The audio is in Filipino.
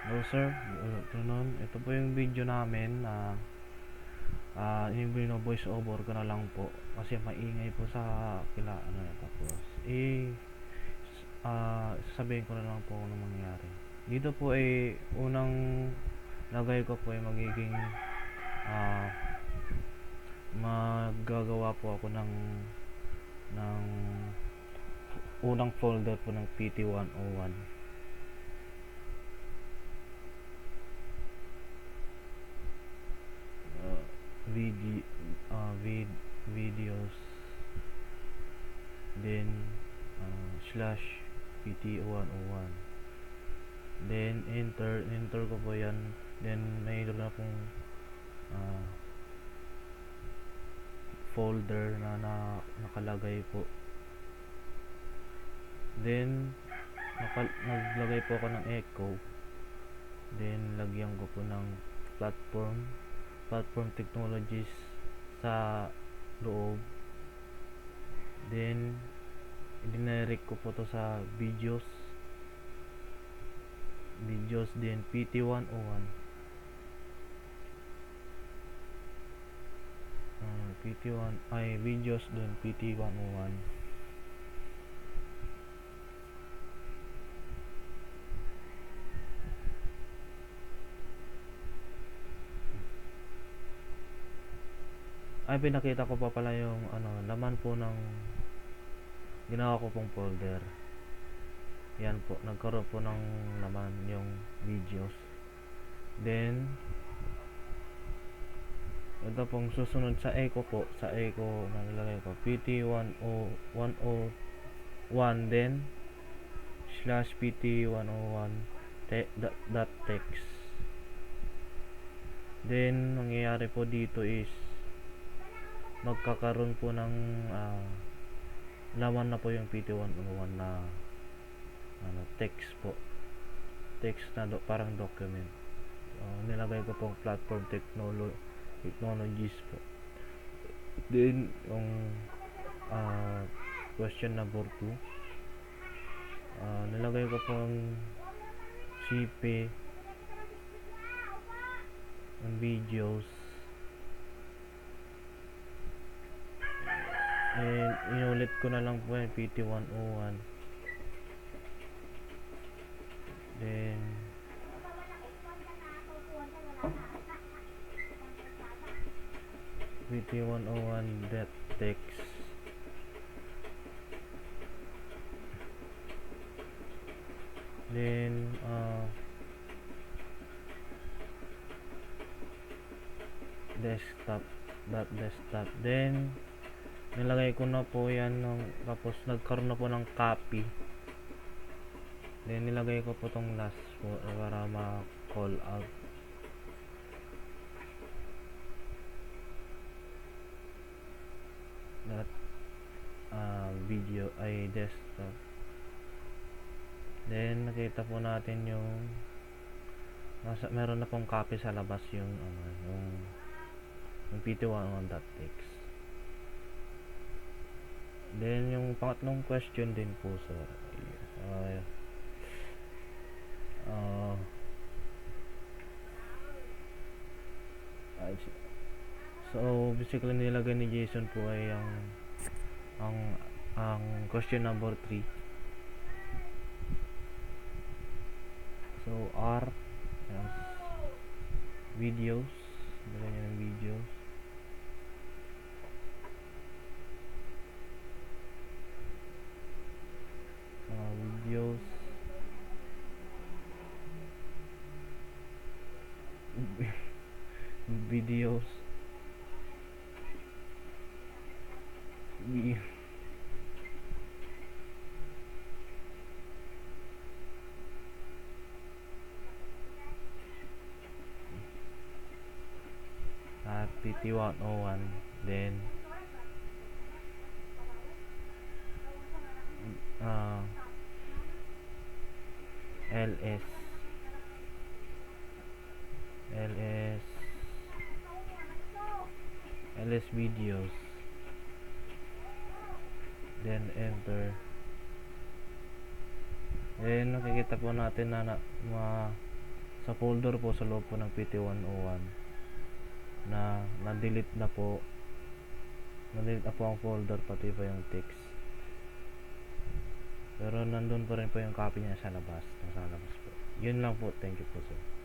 Hello sir, good afternoon. Ito po yung video namin na yung voice over ko na lang po kasi maingay po sa tapos sasabihin ko na lang po kung ano mangyayari. Dito po ay unang lagay ko po ay magiging maggagawa po ako ng unang folder po ng PT101. Videos, then slash PT101, then enter ko po yan, then mayroon na pong folder na nakalagay po, then naglagay po ako ng echo, then lagyan ko po ng platform technologies sa loob, then dinirect ko po to sa videos then PT101 videos then PT101. Pinakita ko pa pala yung laman po ng ginawa ko pong folder. Yan po, nagkaroon po ng laman yung videos. Then ito pong susunod sa echo po, nilagay ko PT101, then slash PT101 .text. Then mangyayari po dito is magkakaroon po ng laman na po yung PT101 na text po, na parang document. Nilagay ko pong platform technologies po. Then yung question number 2, nilagay ko pong CP ng videos, and inulit ko na lang po yung PT101, then PT101.text, then desktop, then nilagay ko na po yan tapos nagkaroon na po ng copy, then nilagay ko po tong last po para ma-call out. That video ay desktop, then nakita po natin yung meron na pong copy sa labas yung PT101.text. Then yung pangatlong question din po sir, so basically nilagay ni Jason po ay ang question number 3. So R videos, nilagay niya ng videos, videos PT101, then LS videos, then enter. Then nakikita po natin na sa folder po sa loob po ng PT101 na na-delete na po. Na-delete na po ang folder, pati pa yung text. Pero nandun pa rin po yung copy niya sa labas. Nasa labas po. Yun lang po. Thank you po, sir.